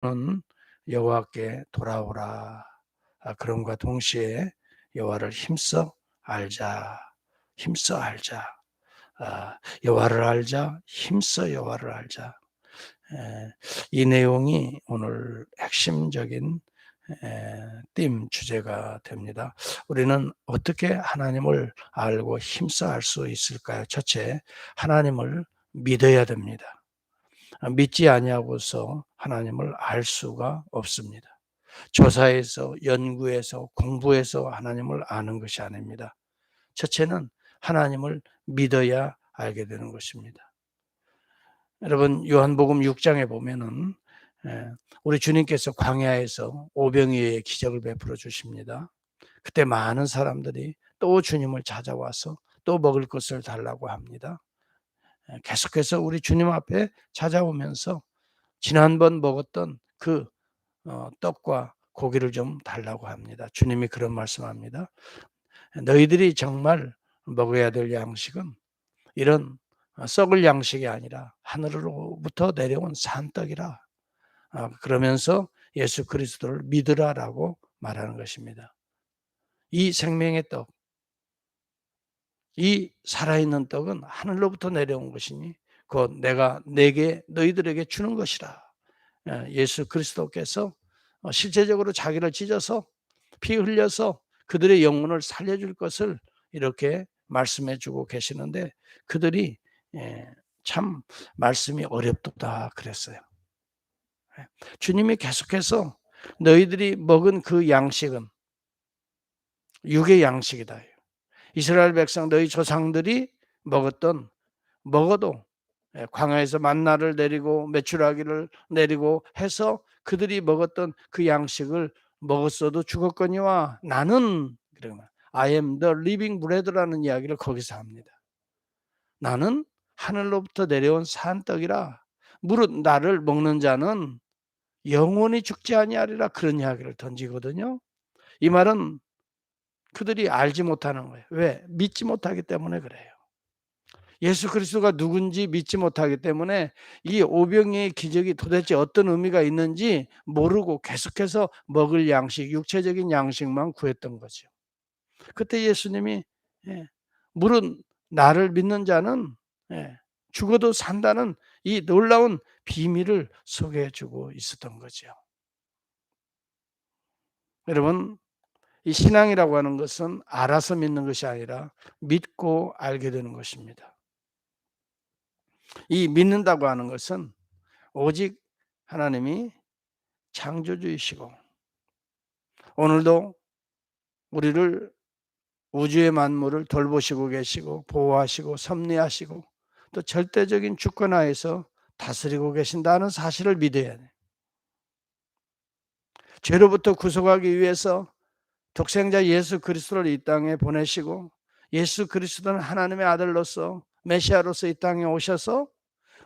는 여호와께 돌아오라. 그럼과 동시에 여호와를 힘써 알자. 힘써 알자. 여호와를 알자. 힘써 여호와를 알자. 이 내용이 오늘 핵심적인 주제가 됩니다. 우리는 어떻게 하나님을 알고 힘써 알 수 있을까요? 첫째, 하나님을 믿어야 됩니다. 믿지 아니하고서 하나님을 알 수가 없습니다. 조사해서 연구해서 공부해서 하나님을 아는 것이 아닙니다. 첫째는 하나님을 믿어야 알게 되는 것입니다. 여러분 요한복음 6장에 보면은 우리 주님께서 광야에서 오병이어의 기적을 베풀어 주십니다. 그때 많은 사람들이 또 주님을 찾아와서 또 먹을 것을 달라고 합니다. 계속해서 우리 주님 앞에 찾아오면서 지난번 먹었던 그 떡과 고기를 좀 달라고 합니다. 주님이 그런 말씀합니다. 너희들이 정말 먹어야 될 양식은 이런 썩을 양식이 아니라 하늘로부터 내려온 산떡이라. 그러면서 예수 그리스도를 믿으라라고 말하는 것입니다. 이 생명의 떡, 이 살아있는 떡은 하늘로부터 내려온 것이니 곧 내가 너희들에게 주는 것이라. 예수 그리스도께서 실제적으로 자기를 찢어서 피 흘려서 그들의 영혼을 살려줄 것을 이렇게 말씀해 주고 계시는데 그들이 참 말씀이 어렵다 그랬어요. 주님이 계속해서 너희들이 먹은 그 양식은 육의 양식이다. 이스라엘 백성 너희 조상들이 먹어도 광야에서 만나를 내리고 메추라기를 내리고 해서 그들이 먹었던 그 양식을 먹었어도 죽었거니와 나는 I am the living bread라는 이야기를 거기서 합니다. 나는 하늘로부터 내려온 산떡이라 무릇 나를 먹는 자는 영원히 죽지 아니하리라 그런 이야기를 던지거든요. 이 말은 그들이 알지 못하는 거예요. 왜? 믿지 못하기 때문에 그래요. 예수 그리스도가 누군지 믿지 못하기 때문에 이 오병이의 기적이 도대체 어떤 의미가 있는지 모르고 계속해서 먹을 양식, 육체적인 양식만 구했던 거죠. 그때 예수님이 물은 나를 믿는 자는 죽어도 산다는 이 놀라운 비밀을 소개해 주고 있었던 거죠. 여러분, 이 신앙이라고 하는 것은 알아서 믿는 것이 아니라 믿고 알게 되는 것입니다. 이 믿는다고 하는 것은 오직 하나님이 창조주이시고 오늘도 우리를 우주의 만물을 돌보시고 계시고 보호하시고 섭리하시고 또 절대적인 주권하에서 다스리고 계신다는 사실을 믿어야 돼요. 죄로부터 구속하기 위해서 독생자 예수 그리스도를 이 땅에 보내시고 예수 그리스도는 하나님의 아들로서 메시아로서 이 땅에 오셔서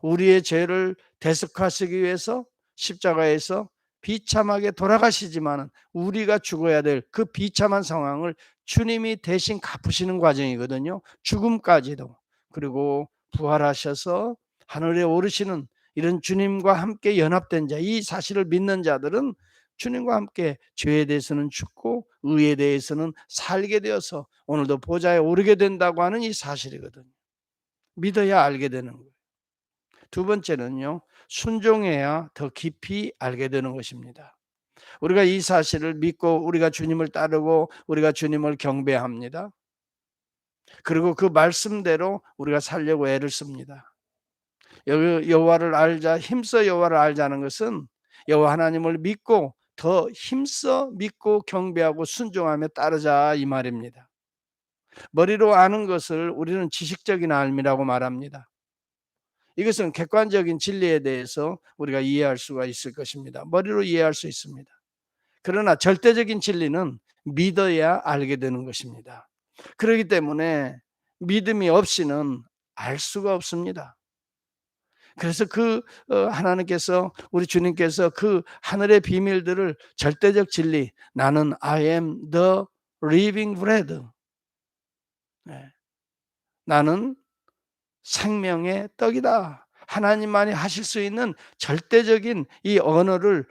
우리의 죄를 대속하시기 위해서 십자가에서 비참하게 돌아가시지만 우리가 죽어야 될 그 비참한 상황을 주님이 대신 갚으시는 과정이거든요. 죽음까지도. 그리고 부활하셔서 하늘에 오르시는 이런 주님과 함께 연합된 자, 이 사실을 믿는 자들은 주님과 함께 죄에 대해서는 죽고 의에 대해서는 살게 되어서 오늘도 보좌에 오르게 된다고 하는 이 사실이거든요. 믿어야 알게 되는 거예요. 두 번째는요, 순종해야 더 깊이 알게 되는 것입니다. 우리가 이 사실을 믿고 우리가 주님을 따르고 우리가 주님을 경배합니다. 그리고 그 말씀대로 우리가 살려고 애를 씁니다. 여호와를 알자, 힘써 여호와를 알자는 것은 여호와 하나님을 믿고 더 힘써 믿고 경배하고 순종하며 따르자 이 말입니다. 머리로 아는 것을 우리는 지식적인 알미라고 말합니다. 이것은 객관적인 진리에 대해서 우리가 이해할 수가 있을 것입니다. 머리로 이해할 수 있습니다. 그러나 절대적인 진리는 믿어야 알게 되는 것입니다. 그렇기 때문에 믿음이 없이는 알 수가 없습니다. 그래서 하나님께서 우리 주님께서 그 하늘의 비밀들을 절대적 진리 나는 I am the living bread 나는 생명의 떡이다. 하나님만이 하실 수 있는 절대적인 이 언어를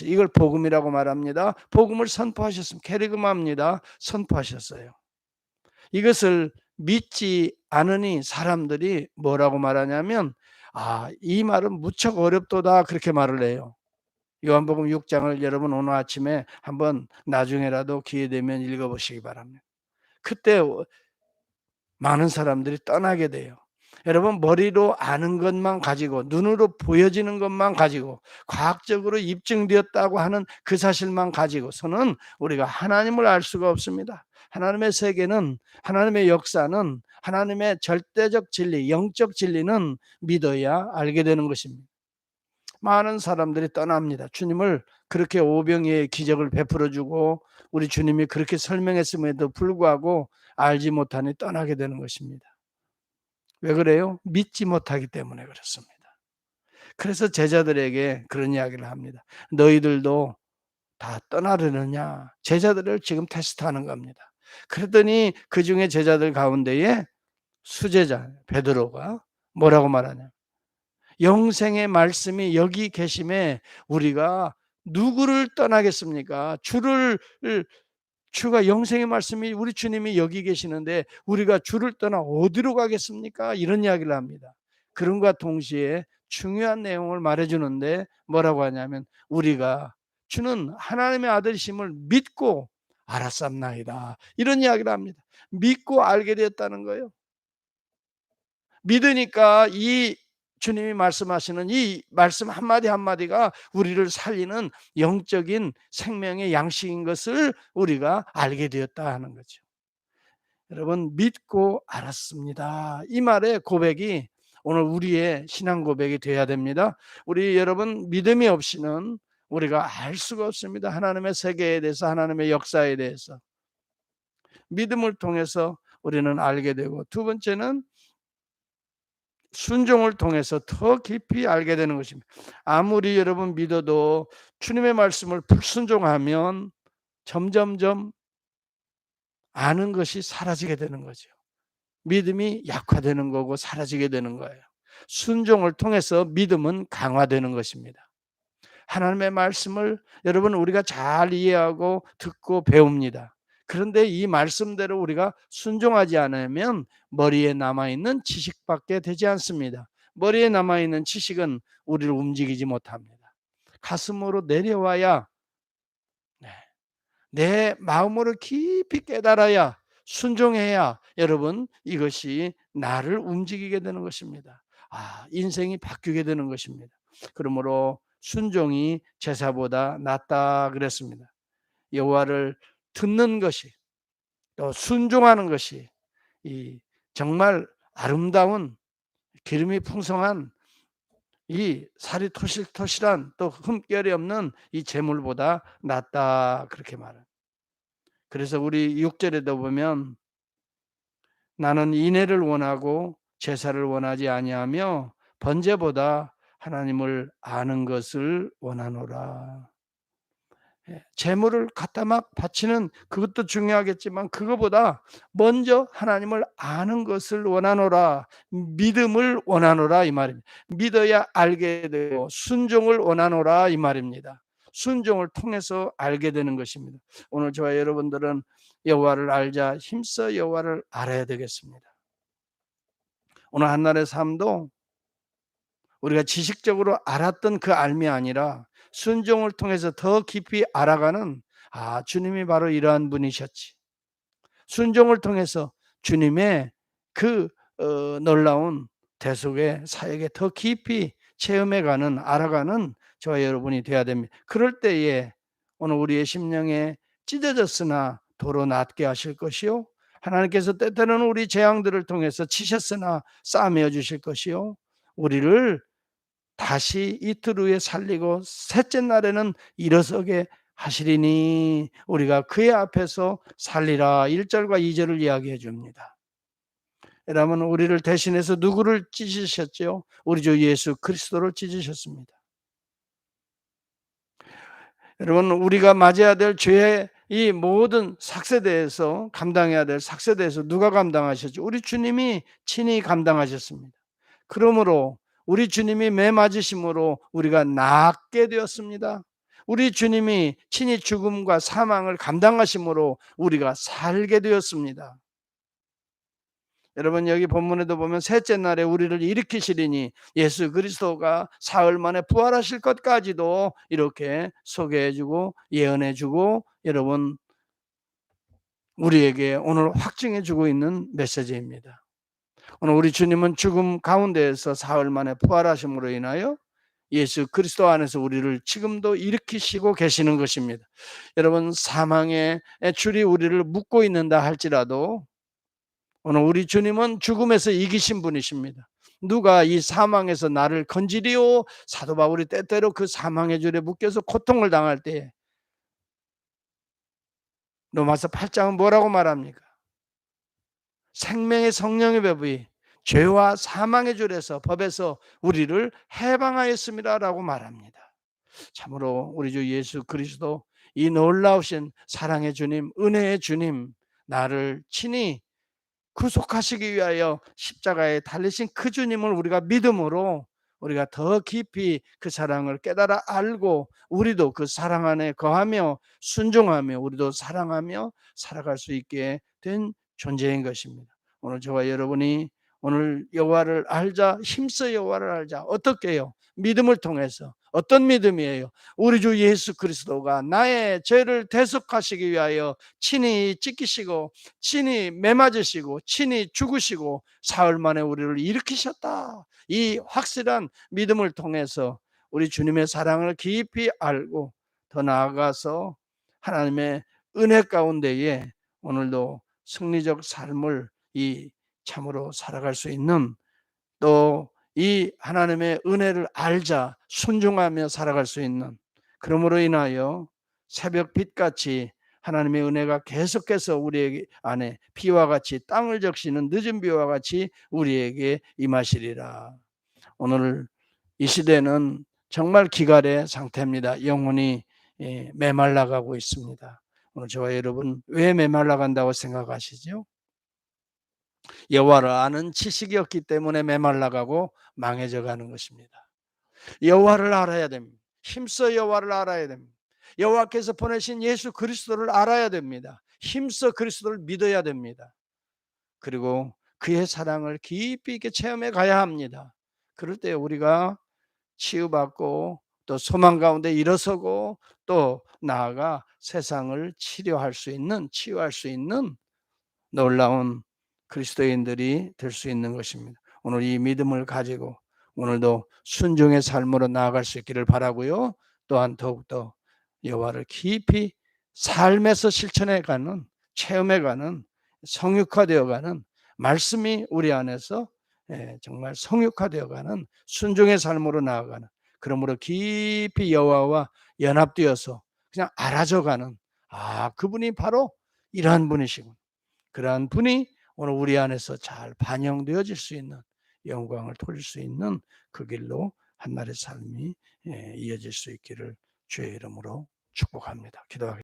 이걸 복음이라고 말합니다. 복음을 선포하셨습니다. 캐리그마입니다. 선포하셨어요. 이것을 믿지 않으니 사람들이 뭐라고 말하냐면 이 말은 무척 어렵도다 그렇게 말을 해요. 요한복음 6장을 여러분 오늘 아침에 한번 나중에라도 기회 되면 읽어보시기 바랍니다. 그때 많은 사람들이 떠나게 돼요. 여러분 머리로 아는 것만 가지고 눈으로 보여지는 것만 가지고 과학적으로 입증되었다고 하는 그 사실만 가지고서는 우리가 하나님을 알 수가 없습니다. 하나님의 세계는, 하나님의 역사는, 하나님의 절대적 진리, 영적 진리는 믿어야 알게 되는 것입니다. 많은 사람들이 떠납니다. 주님을 그렇게 오병이의 기적을 베풀어주고 우리 주님이 그렇게 설명했음에도 불구하고 알지 못하니 떠나게 되는 것입니다. 왜 그래요? 믿지 못하기 때문에 그렇습니다. 그래서 제자들에게 그런 이야기를 합니다. 너희들도 다 떠나려느냐? 제자들을 지금 테스트하는 겁니다. 그랬더니 그 중에 제자들 가운데에 수제자 베드로가 뭐라고 말하냐? 영생의 말씀이 여기 계심에 우리가 누구를 떠나겠습니까? 주가 영생의 말씀이 우리 주님이 여기 계시는데 우리가 주를 떠나 어디로 가겠습니까? 이런 이야기를 합니다. 그런과 동시에 중요한 내용을 말해주는데 뭐라고 하냐면 우리가 주는 하나님의 아들이심을 믿고 알았삼나이다. 이런 이야기를 합니다. 믿고 알게 되었다는 거예요. 믿으니까 이 주님이 말씀하시는 이 말씀 한마디 한마디가 우리를 살리는 영적인 생명의 양식인 것을 우리가 알게 되었다 하는 거죠. 여러분 믿고 알았습니다. 이 말의 고백이 오늘 우리의 신앙 고백이 되어야 됩니다. 우리 여러분 믿음이 없이는 우리가 알 수가 없습니다. 하나님의 세계에 대해서 하나님의 역사에 대해서 믿음을 통해서 우리는 알게 되고 두 번째는 순종을 통해서 더 깊이 알게 되는 것입니다. 아무리 여러분 믿어도 주님의 말씀을 불순종하면 점점점 아는 것이 사라지게 되는 거죠. 믿음이 약화되는 거고 사라지게 되는 거예요. 순종을 통해서 믿음은 강화되는 것입니다. 하나님의 말씀을 여러분 우리가 잘 이해하고 듣고 배웁니다. 그런데 이 말씀대로 우리가 순종하지 않으면 머리에 남아있는 지식밖에 되지 않습니다. 머리에 남아있는 지식은 우리를 움직이지 못합니다. 가슴으로 내려와야 내 마음으로 깊이 깨달아야 순종해야 여러분 이것이 나를 움직이게 되는 것입니다. 인생이 바뀌게 되는 것입니다. 그러므로 순종이 제사보다 낫다 그랬습니다. 여호와를 듣는 것이 또 순종하는 것이 이 정말 아름다운 기름이 풍성한 이 살이 토실토실한 또 흠결이 없는 이 제물보다 낫다 그렇게 말합니다. 그래서 우리 6절에도 보면 나는 인애를 원하고 제사를 원하지 아니하며 번제보다 하나님을 아는 것을 원하노라. 제물을 갖다 막 바치는 그것도 중요하겠지만 그거보다 먼저 하나님을 아는 것을 원하노라. 믿음을 원하노라 이 말입니다. 믿어야 알게 되고 순종을 원하노라 이 말입니다. 순종을 통해서 알게 되는 것입니다. 오늘 저와 여러분들은 여호와를 알자 힘써 여호와를 알아야 되겠습니다. 오늘 한날의 삶도 우리가 지식적으로 알았던 그 알미 아니라 순종을 통해서 더 깊이 알아가는 주님이 바로 이러한 분이셨지. 순종을 통해서 주님의 그 놀라운 대속의 사역에 더 깊이 체험해가는 알아가는 저와 여러분이 되어야 됩니다. 그럴 때에 오늘 우리의 심령에 찢어졌으나 도로 낫게 하실 것이요 하나님께서 때때로는 우리 재앙들을 통해서 치셨으나 싸매어 주실 것이요 우리를 다시 이틀 후에 살리고 셋째 날에는 일어서게 하시리니 우리가 그의 앞에서 살리라 1절과 2절을 이야기해 줍니다. 여러분 우리를 대신해서 누구를 찢으셨죠? 우리 주 예수 그리스도를 찢으셨습니다. 여러분 우리가 맞아야 될 죄의 이 모든 삭세대에서 감당해야 될 삭세대에서 누가 감당하셨죠? 우리 주님이 친히 감당하셨습니다. 그러므로 우리 주님이 매 맞으심으로 우리가 낫게 되었습니다. 우리 주님이 친히 죽음과 사망을 감당하심으로 우리가 살게 되었습니다. 여러분, 여기 본문에도 보면 셋째 날에 우리를 일으키시리니 예수 그리스도가 사흘 만에 부활하실 것까지도 이렇게 소개해 주고 예언해 주고 여러분 우리에게 오늘 확증해 주고 있는 메시지입니다. 오늘 우리 주님은 죽음 가운데에서 사흘 만에 부활하심으로 인하여 예수 그리스도 안에서 우리를 지금도 일으키시고 계시는 것입니다. 여러분, 사망의 줄이 우리를 묶고 있는다 할지라도 오늘 우리 주님은 죽음에서 이기신 분이십니다. 누가 이 사망에서 나를 건지리오? 사도 바울이 때때로 그 사망의 줄에 묶여서 고통을 당할 때 로마서 8장은 뭐라고 말합니까? 생명의 성령의 법이 죄와 사망의 줄에서 법에서 우리를 해방하였습니다라고 말합니다. 참으로 우리 주 예수 그리스도 이 놀라우신 사랑의 주님, 은혜의 주님, 나를 친히 구속하시기 위하여 십자가에 달리신 그 주님을 우리가 믿음으로 우리가 더 깊이 그 사랑을 깨달아 알고 우리도 그 사랑 안에 거하며 순종하며 우리도 사랑하며 살아갈 수 있게 된 존재인 것입니다. 오늘 저와 여러분이 오늘 여호와를 알자, 힘써 여호와를 알자. 어떻게 해요? 믿음을 통해서. 어떤 믿음이에요? 우리 주 예수 그리스도가 나의 죄를 대속하시기 위하여 친히 찢기시고 친히 매맞으시고 친히 죽으시고 사흘 만에 우리를 일으키셨다. 이 확실한 믿음을 통해서 우리 주님의 사랑을 깊이 알고 더 나아가서 하나님의 은혜 가운데에 오늘도 승리적 삶을 이 참으로 살아갈 수 있는 또 이 하나님의 은혜를 알자 순종하며 살아갈 수 있는 그러므로 인하여 새벽 빛같이 하나님의 은혜가 계속해서 우리에게 안에 비와 같이 땅을 적시는 늦은 비와 같이 우리에게 임하시리라. 오늘 이 시대는 정말 기갈의 상태입니다. 영혼이 메말라가고 있습니다. 오늘 저와 여러분 왜 메말라간다고 생각하시죠? 여호와를 아는 지식이 없기 때문에 메말라가고 망해져 가는 것입니다. 여호와를 알아야 됩니다. 힘써 여호와를 알아야 됩니다. 여호와께서 보내신 예수 그리스도를 알아야 됩니다. 힘써 그리스도를 믿어야 됩니다. 그리고 그의 사랑을 깊이 있게 체험해 가야 합니다. 그럴 때 우리가 치유받고 또 소망 가운데 일어서고 또 나아가 세상을 치유할 수 있는 놀라운 그리스도인들이 될 수 있는 것입니다. 오늘 이 믿음을 가지고 오늘도 순종의 삶으로 나아갈 수 있기를 바라고요. 또한 더욱더 여호와를 깊이 삶에서 실천해가는 체험해가는 성육화되어가는 말씀이 우리 안에서 정말 성육화되어가는 순종의 삶으로 나아가는 그러므로 깊이 여호와와 연합되어서 그냥 알아져가는 그분이 바로 이러한 분이시군. 그러한 분이 오늘 우리 안에서 잘 반영되어질 수 있는 영광을 돌릴 수 있는 그 길로 한 날의 삶이 이어질 수 있기를 주의 이름으로 축복합니다. 기도하겠습니다.